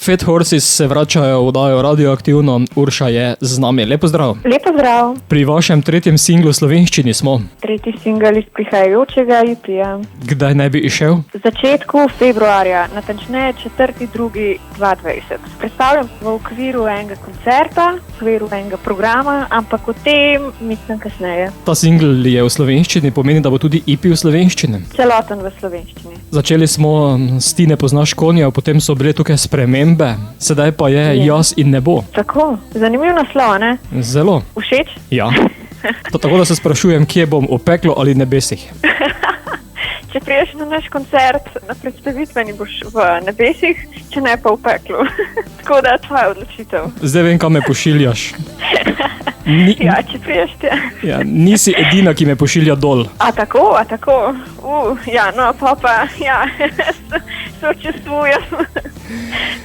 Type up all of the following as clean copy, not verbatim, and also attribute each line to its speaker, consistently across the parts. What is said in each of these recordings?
Speaker 1: Fat Horses se vračajo v oddajo Radioaktivno. Urša je z nami. Lepo zdrav.
Speaker 2: Lepo zdrav.
Speaker 1: Pri vašem tretjem singlu slovenščini smo.
Speaker 2: Tretji singel iz prihajajočega EP-ja.
Speaker 1: Kdaj naj bi išel?
Speaker 2: V začetku februarja, natančneje 4.2.2020. Predstavljam v okviru enega koncerta, v okviru enega programa, ampak o tem mislim kasneje.
Speaker 1: Ta singl je v slovenščini, pomeni, da bo tudi EP v slovenščini.
Speaker 2: Celoten v slovenščini.
Speaker 1: Začeli smo s Ti ne poznaš konjev, potem so bile tukaj spremembe, sedaj pa je Jaz in nebo.
Speaker 2: Tako, zanimiv naslov, ne?
Speaker 1: Zelo.
Speaker 2: Všeč?
Speaker 1: Ja. Tako da se sprašujem, kje bom, v peklu ali nebesih.
Speaker 2: Če priješ na naš koncert, na predstavitveni boš v nebesih, če ne pa v peklu. Tako da tvoja odločitev.
Speaker 1: Zdaj vem, kam me pošiljaš.
Speaker 2: Ja, če priješ te.
Speaker 1: Ja, nisi edina, ki me pošilja dol.
Speaker 2: A tako? Ja, no, pa, ja, sočustvujem.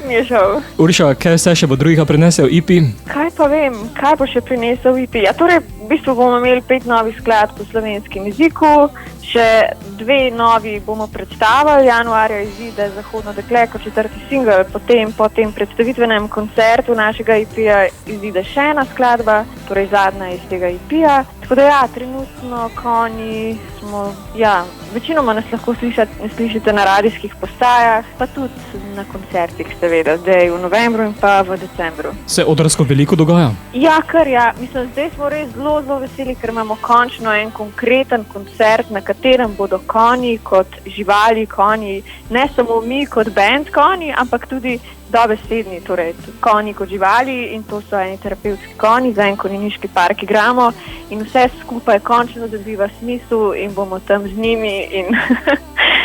Speaker 2: Mi je žal.
Speaker 1: Urša, kaj vse še bo drugega prinesel EP?
Speaker 2: Kaj pa vem, kaj bo še prinesel EP? Ja, torej, v bistvu bomo imeli 5 novih skladb po slovenskem jeziku, še 2 novi bomo predstavili, januarja izide Zahodno dekle kot 4. singel, potem po tem predstavitvenem koncertu našega EP-ja izide še ena skladba, torej zadnja iz tega EP-ja. Tako da ja, trenutno konji smo, ja, večinoma nas lahko slišite na radijskih postajah, pa tudi na koncertih seveda, zdaj v novembru in pa v decembru.
Speaker 1: Se odrsko veliko dogaja?
Speaker 2: Ja, mislim, zdaj smo res zelo veseli, ker imamo končno en konkreten koncert, na katerem bodo konji kot živali, konji, ne samo mi kot band konji, ampak tudi dobesedni, torej konji kot živali, in to so eni terapevtski konji, za en konjeniški park igramo in vse skupaj končno dobiva smisel in bomo tam z njimi in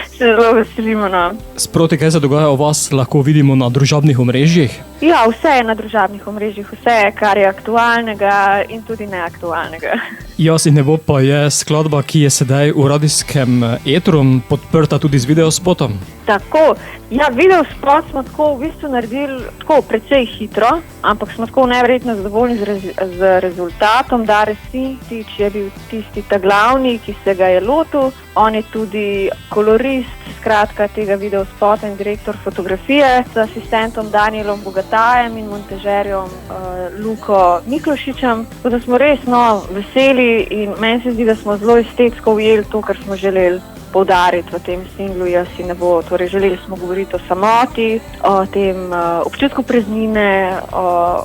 Speaker 2: se zelo veselimo. No.
Speaker 1: Sproti, kaj se dogaja o vas, lahko vidimo na družabnih omrežjih?
Speaker 2: Ja, vse je na družabnih omrežjih, vse, kar je aktualnega in tudi neaktualnega.
Speaker 1: Jaz in nebo pa je skladba, ki je sedaj v radijskem etru, podprta tudi z videospotom.
Speaker 2: Tako, ja, videospot smo tako v bistvu naredili tako precej hitro, ampak smo tako neverjetno zadovoljni z rezultatom. Dare Sintič je bil tisti ta glavni, ki se ga je lotil. On je tudi kolorist, skratka, tega videospota in direktor fotografije z asistentom Danielom Bogatajem in montažerjem Luko Miklošičem. Tako da smo res veseli in meni se zdi, da smo zelo estetsko ujeli to, kar smo želeli poudariti v tem singlu Jaz in nebo. Torej, želeli smo govoriti o samoti, o tem občutku praznine,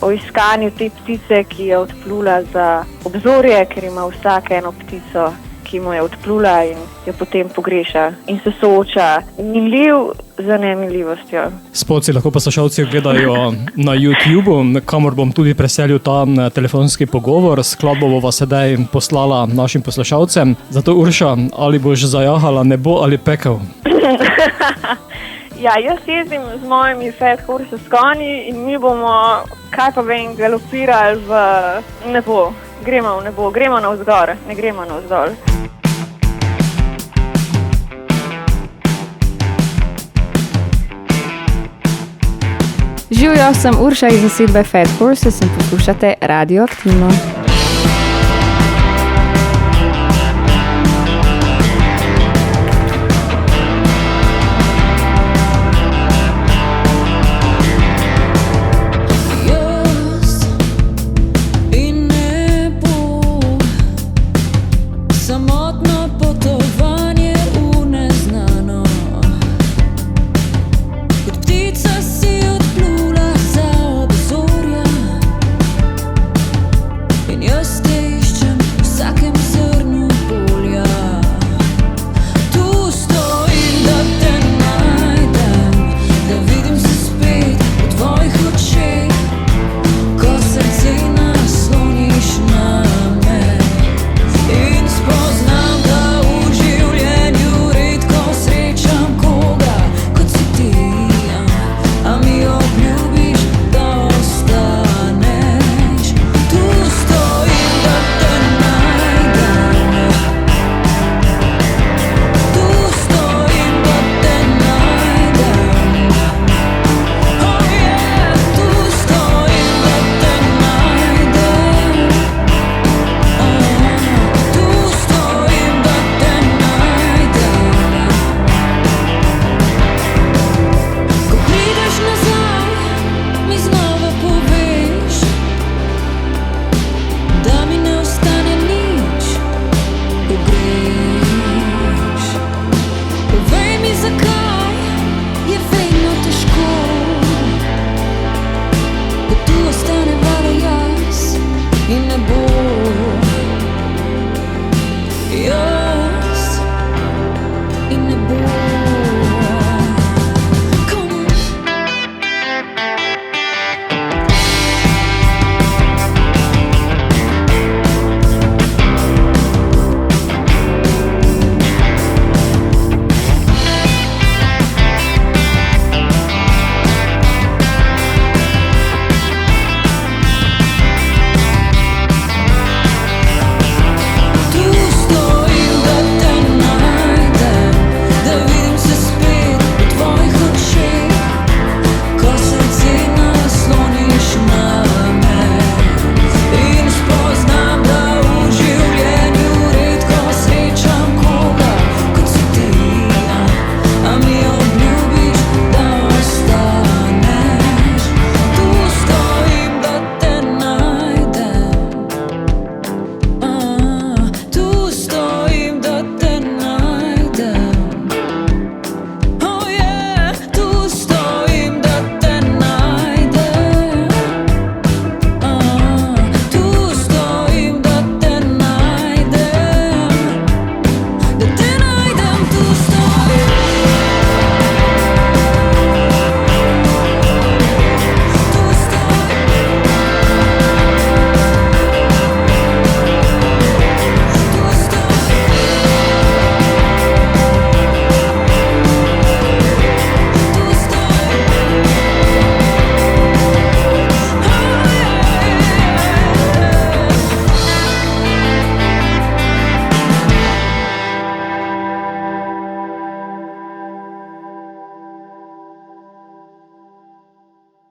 Speaker 2: o iskanju te ptice, ki je odplula za obzorje, ker ima vsak eno ptico, ki mu je odplula in jo potem pogreša in se sooča minljiv za nemiljivostjo.
Speaker 1: Spot si lahko poslušalci gledajo na YouTubeu, kamor bom tudi preselil ta telefonski pogovor. Skladbo bova sedaj poslala našim poslušalcem. Zato Urša, ali boš zajahala nebo ali pekel?
Speaker 2: Ja, jaz jezdim z mojimi Fat Horses konji in mi bomo, kaj pa vem, galopirali v nebo. Gremo v nebo, gremo navzgor, ne gremo navzdol.
Speaker 3: Živjo, sem Urša iz zasedbe Fat Horses in poslušate Radioaktivno.